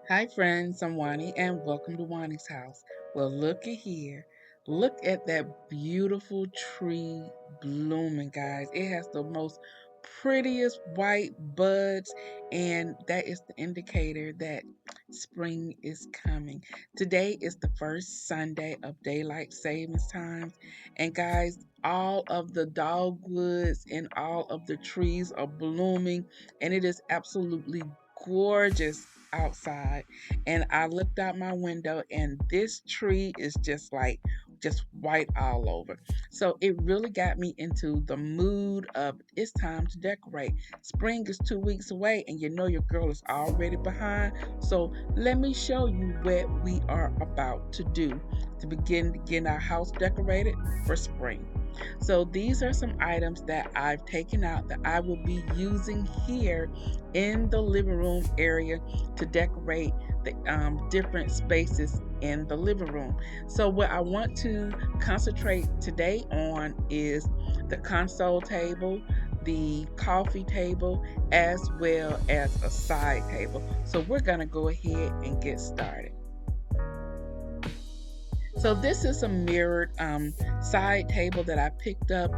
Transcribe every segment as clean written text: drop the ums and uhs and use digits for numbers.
Hi, friends. I'm Juani, and welcome to Juani's house. Well, look at here. Look at that beautiful tree blooming, guys. It has the most prettiest white buds, and that is the indicator that spring is coming. Today is the first Sunday of daylight savings times, and guys, all of the dogwoods and all of the trees are blooming, and it is absolutely gorgeous outside. And I looked out my window and this tree is just white all over. So it really got me into the mood of it's time to decorate. Spring is 2 weeks away and you know your girl is already behind. So let me show you what we are about to do to begin to get our house decorated for spring. So these are some items that I've taken out that I will be using here in the living room area to decorate the different spaces in the living room. So what I want to concentrate today on is the console table, the coffee table, as well as a side table. So we're gonna go ahead and get started. So this is a mirrored side table that I picked up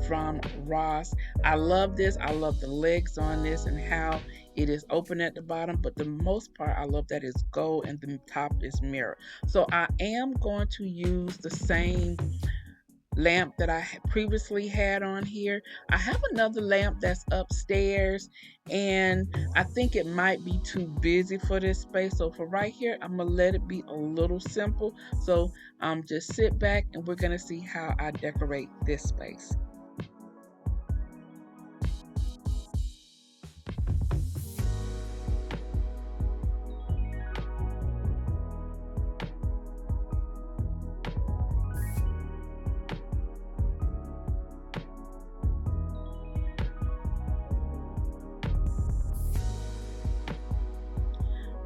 from Ross. I love this. I love the legs on this and how it is open at the bottom, but the most part I love that it's gold and the top is mirror. So I am going to use the same lamp that I previously had on here. I have another lamp that's upstairs and I think it might be too busy for this space. So for right here, I'm gonna let it be a little simple. So just sit back and we're gonna see how I decorate this space.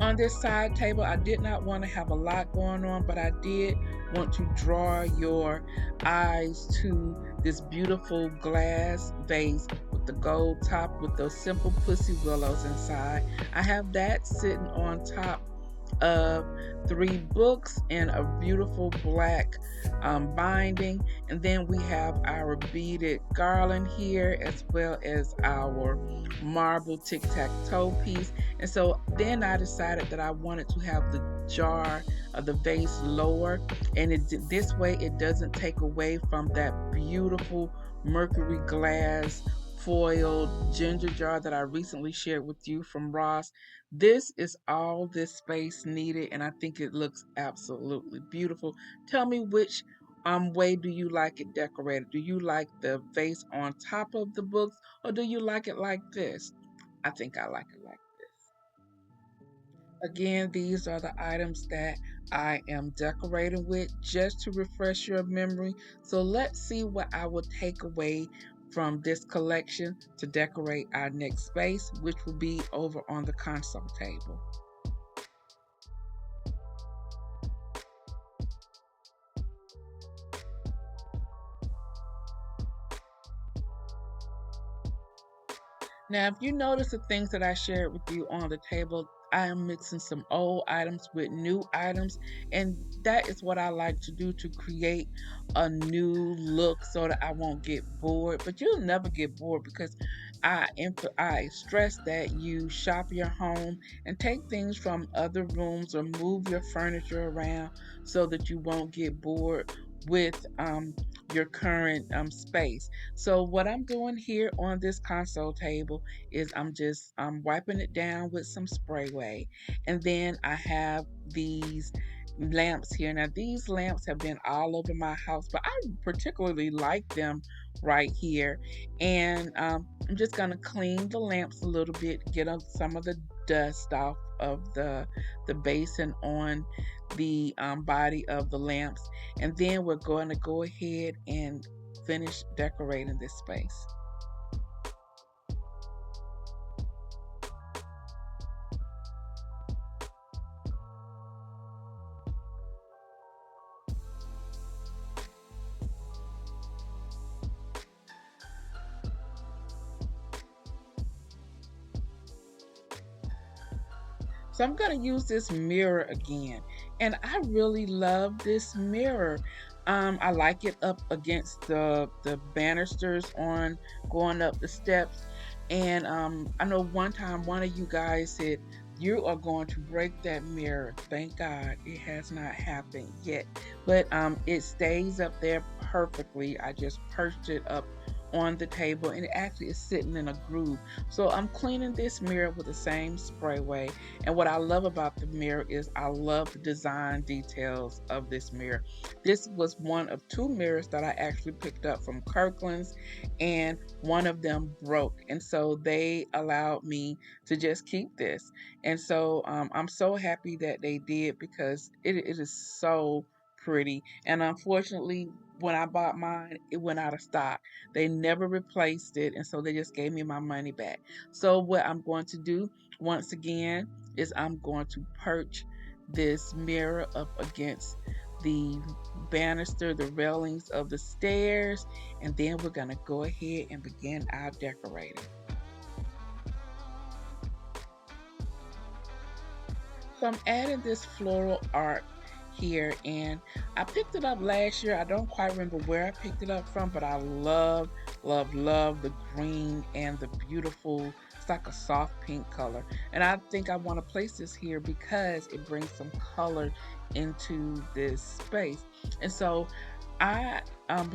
On this side table, I did not want to have a lot going on, but I did want to draw your eyes to this beautiful glass vase with the gold top with those simple pussy willows inside. I have that sitting on top of three books and a beautiful black binding. And then we have our beaded garland here as well as our marble tic-tac-toe piece. And so then I decided that I wanted to have the jar of the vase lower, and this way it doesn't take away from that beautiful mercury glass foiled ginger jar that I recently shared with you from Ross. This is all this space needed, and I think it looks absolutely beautiful. Tell me which way do you like it decorated? Do you like the vase on top of the books, or do you like it like this? I think I like it like this. Again, these are the items that I am decorating with just to refresh your memory. So let's see what I will take away from this collection to decorate our next space, which will be over on the console table. Now, if you notice the things that I shared with you on the table, I am mixing some old items with new items, and that is what I like to do to create a new look so that I won't get bored. But you'll never get bored because I stress that you shop your home and take things from other rooms or move your furniture around so that you won't get bored with your current space. So what I'm doing here on this console table is I'm just wiping it down with some sprayway. And then I have these lamps here. Now these lamps have been all over my house, but I particularly like them right here. And I'm just gonna clean the lamps a little bit, get some of the dust off of the basin on the body of the lamps, and then we're going to go ahead and finish decorating this space. So I'm going to use this mirror again. And I really love this mirror. I like it up against the banisters on going up the steps. And I know one time one of you guys said, you are going to break that mirror. Thank God it has not happened yet. But it stays up there perfectly. I just perched it up on the table and it actually is sitting in a groove. So I'm cleaning this mirror with the same spray way. And what I love about the mirror is I love the design details of this mirror. This was one of two mirrors that I actually picked up from Kirkland's, and one of them broke. And so they allowed me to just keep this. And so I'm so happy that they did, because it is so pretty. And unfortunately, when I bought mine, it went out of stock. They never replaced it, and so they just gave me my money back. So what I'm going to do once again is I'm going to perch this mirror up against the banister, the railings of the stairs, and then we're going to go ahead and begin our decorating. So I'm adding this floral art here, and I picked it up last year. I don't quite remember where I picked it up from, but I love, love, love the green and the beautiful, it's like a soft pink color. And I think I want to place this here because it brings some color into this space. And so I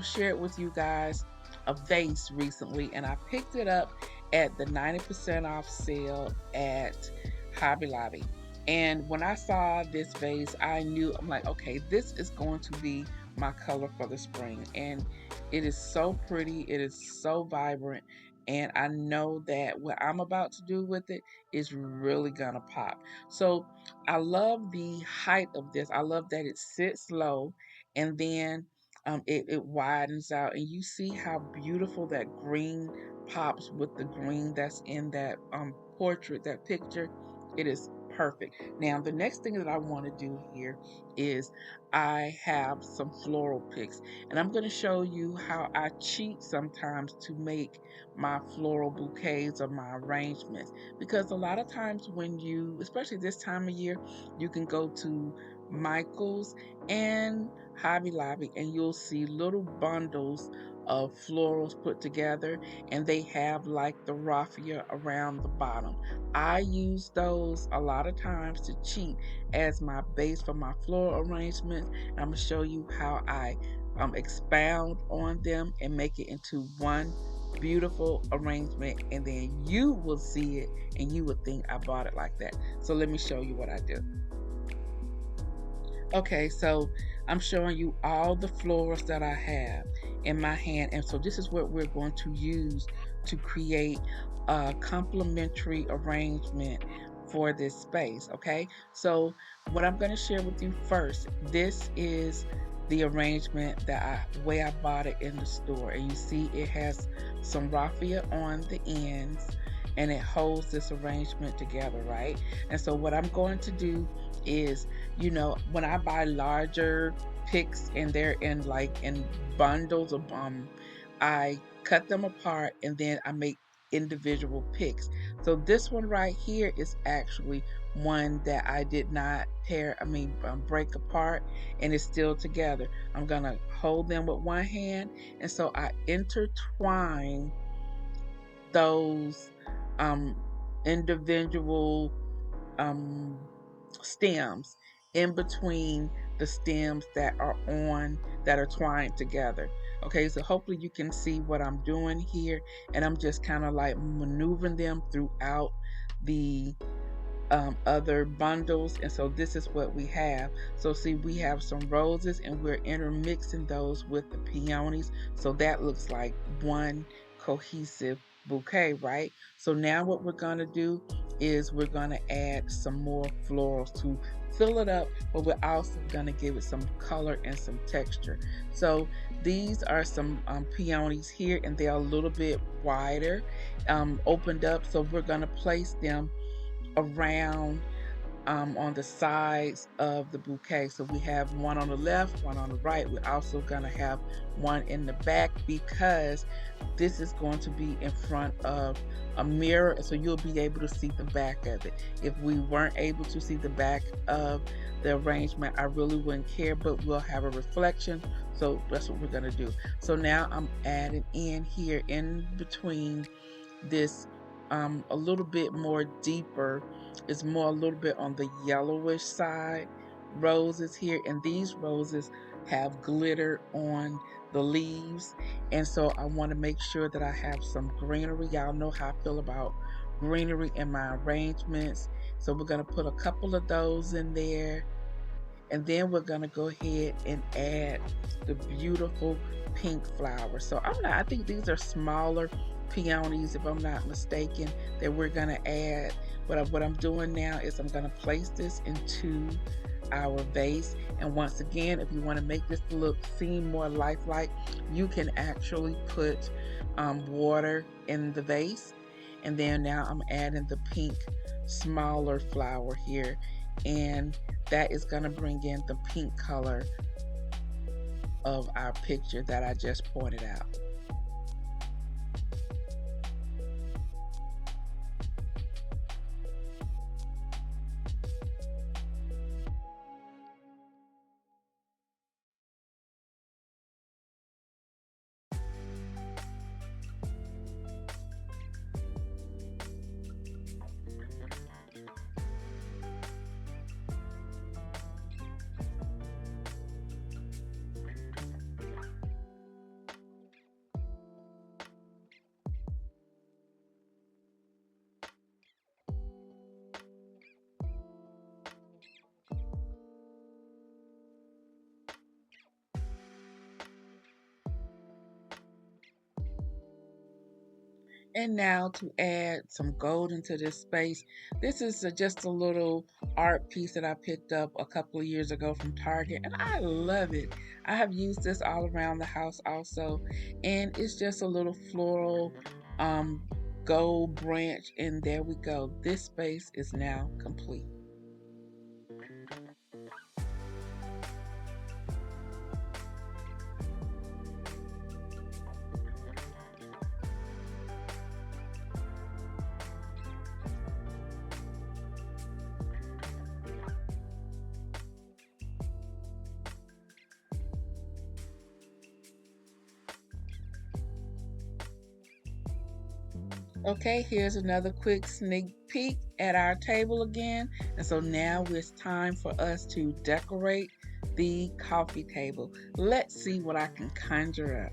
shared with you guys a vase recently, and I picked it up at the 90% off sale at Hobby Lobby. And when I saw this vase, I knew, I'm like, okay, this is going to be my color for the spring. And it is so pretty, it is so vibrant. And I know that what I'm about to do with it is really gonna pop. So I love the height of this. I love that it sits low, and then it widens out. And you see how beautiful that green pops with the green that's in that portrait, that picture. It is perfect. Now, the next thing that I want to do here is I have some floral picks, and I'm going to show you how I cheat sometimes to make my floral bouquets or my arrangements. Because a lot of times when you, especially this time of year, you can go to Michael's and Hobby Lobby and you'll see little bundles of florals put together, and they have like the raffia around the bottom. I use those a lot of times to cheat as my base for my floral arrangements. And I'm going to show you how I expound on them and make it into one beautiful arrangement, and then you will see it and you would think I bought it like that. So let me show you what I do. Okay, so I'm showing you all the florals that I have in my hand. And so this is what we're going to use to create a complementary arrangement for this space, okay? So what I'm going to share with you first, this is the arrangement that way I bought it in the store. And you see it has some raffia on the ends, and it holds this arrangement together, right? And so what I'm going to do is, when I buy larger picks and they're in like in bundles of I cut them apart and then I make individual picks. So this one right here is actually one that I did not break apart, and it's still together. I'm gonna hold them with one hand, and so I intertwine those um individual um stems in between the stems that are twined together. Okay, so hopefully you can see what I'm doing here, and I'm just kind of like maneuvering them throughout the other bundles. And so this is what we have. So see, we have some roses and we're intermixing those with the peonies, so that looks like one cohesive bouquet, right? So now what we're going to do is we're going to add some more florals to fill it up, but we're also going to give it some color and some texture. So these are some peonies here, and they're a little bit wider, opened up, so we're going to place them around on the sides of the bouquet. So we have one on the left, one on the right. We're also going to have one in the back because this is going to be in front of a mirror, so you'll be able to see the back of it. If we weren't able to see the back of the arrangement, I really wouldn't care, but we'll have a reflection, so that's what we're going to do. So now I'm adding in here in between this a little bit more deeper. It's more a little bit on the yellowish side roses here, and these roses have glitter on the leaves, and so I want to make sure that I have some greenery. Y'all know how I feel about greenery in my arrangements, so we're going to put a couple of those in there, and then we're going to go ahead and add the beautiful pink flowers. So I think these are smaller peonies, if I'm not mistaken, that we're going to add. What I'm doing now is I'm going to place this into our vase. And once again, if you want to make this look seem more lifelike, you can actually put water in the vase. And then now I'm adding the pink smaller flower here, and that is going to bring in the pink color of our picture that I just pointed out. And now to add some gold into this space, this is just a little art piece that I picked up a couple of years ago from Target, and I love it. I have used this all around the house also, and it's just a little floral um, gold branch, and there we go. This space is now complete. Okay, here's another quick sneak peek at our table again. And so now it's time for us to decorate the coffee table. Let's see what I can conjure up.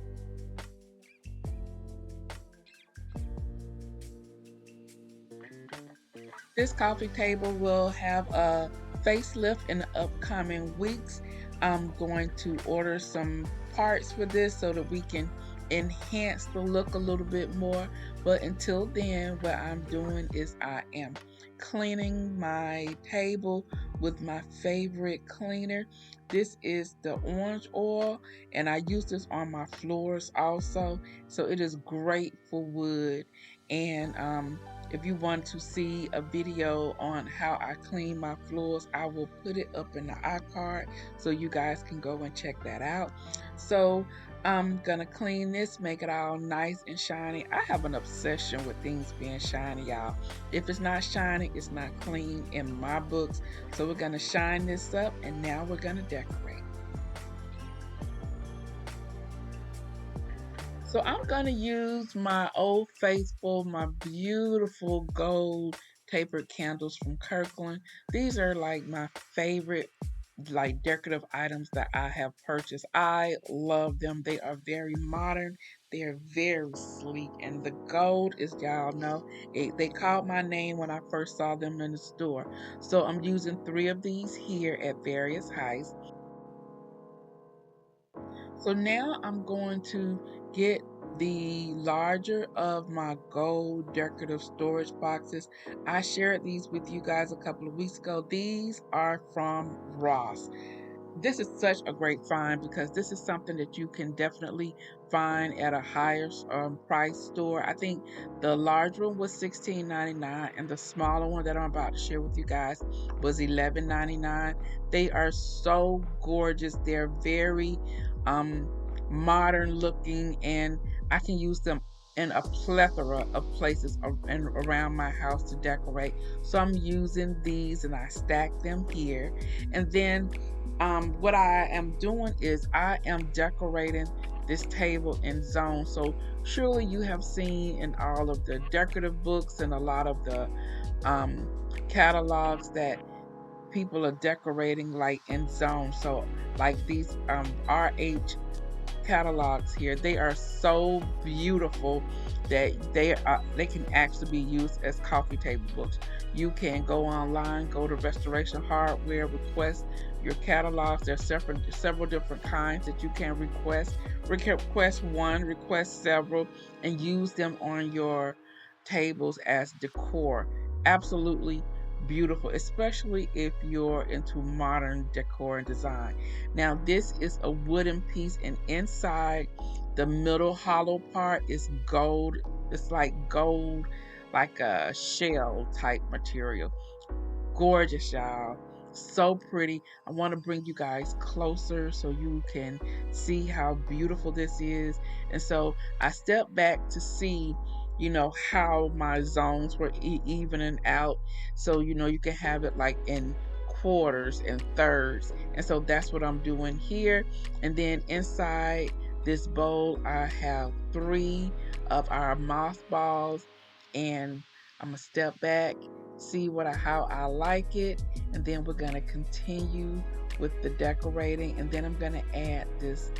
This coffee table will have a facelift in the upcoming weeks. I'm going to order some parts for this so that we can enhance the look a little bit more. But until then, what I'm doing is I am cleaning my table with my favorite cleaner. This is the orange oil, and I use this on my floors also. So it is great for wood. And if you want to see a video on how I clean my floors, I will put it up in the iCard so you guys can go and check that out. So I'm gonna clean this, make it all nice and shiny. I have an obsession with things being shiny, y'all. If it's not shiny, it's not clean in my books. So we're gonna shine this up, and now we're gonna decorate. So I'm gonna use my Old Faithful, my beautiful gold tapered candles from Kirkland. These are like my favorite like decorative items that I have purchased. I love them. They are very modern. They are very sleek, and the gold is, y'all know, they called my name when I first saw them in the store. So I'm using 3 of these here at various heights. So now I'm going to get the larger of my gold decorative storage boxes. I shared these with you guys a couple of weeks ago. These are from Ross. this is such a great find because this is something that you can definitely find at a higher price store. I think the large one was $16.99 and the smaller one that I'm about to share with you guys was $11.99. They are so gorgeous. They're very um, modern looking, and I can use them in a plethora of places and around my house to decorate. So I'm using these and I stack them here. And then what I am doing is I am decorating this table in zones. So surely you have seen in all of the decorative books and a lot of the um, catalogs that people are decorating like in zones. So like these RH catalogs here. They are so beautiful that they can actually be used as coffee table books. You can go online, go to Restoration Hardware, request your catalogs. There's several different kinds that you can request. Request one, request several, and use them on your tables as decor. Absolutely beautiful, especially if you're into modern decor and design. Now, this is a wooden piece, and inside the middle hollow part is gold. It's like gold, like a shell type material. Gorgeous, y'all. So pretty. I want to bring you guys closer so you can see how beautiful this is. And so I stepped back to see, how my zones were evening out. So, you can have it like in quarters and thirds. And so that's what I'm doing here. And then inside this bowl, I have 3 of our mothballs. And I'm going to step back, see how I like it, and then we're gonna continue with the decorating, and then I'm gonna add this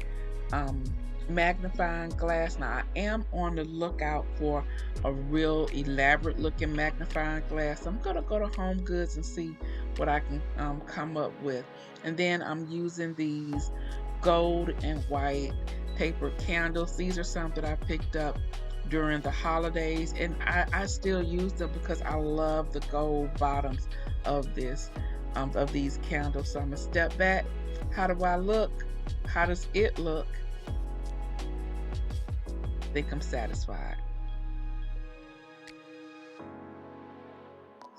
um, magnifying glass. Now I am on the lookout for a real elaborate looking magnifying glass. I'm gonna go to Home Goods and see what I can come up with, and then I'm using these gold and white paper candles. These are some that I picked up during the holidays, and I still use them because I love the gold bottoms of this of these candles. So I'm gonna step back. How do I look? How does it look? I think I'm satisfied.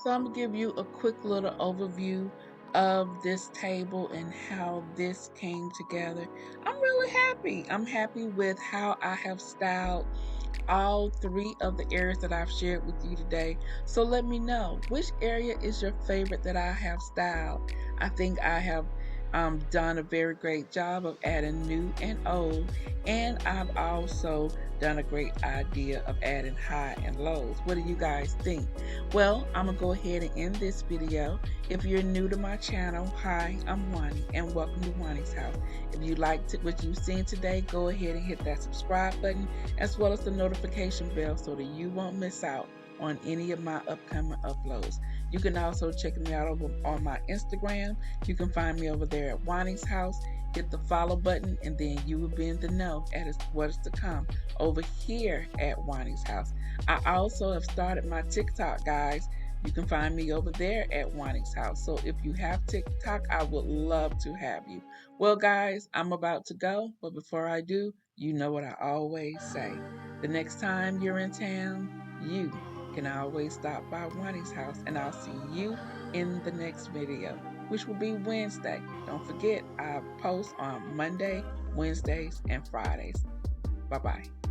So I'm gonna give you a quick little overview of this table and how this came together. I'm really happy. I'm happy with how I have styled all 3 of the areas that I've shared with you today. So let me know, which area is your favorite that I have styled. I think I have done a very great job of adding new and old, and I've also done a great idea of adding high and lows. What do you guys think? Well, I'm gonna go ahead and end this video. If you're new to my channel, hi, I'm Juani, and welcome to Juani's House. If you liked what you've seen today, go ahead and hit that subscribe button as well as the notification bell so that you won't miss out on any of my upcoming uploads. You can also check me out over on my Instagram. You can find me over there at Juani's House. Hit the follow button, and then you will be in the know as what is to come over here at Juani's House. I also have started my TikTok, guys. You can find me over there at Juani's House. So if you have TikTok, I would love to have you. Well, guys, I'm about to go, but before I do, you know what I always say. The next time you're in town, you can always stop by Juani's House, and I'll see you in the next video, which will be Wednesday. Don't forget, I post on Monday, Wednesdays, and Fridays. Bye-bye.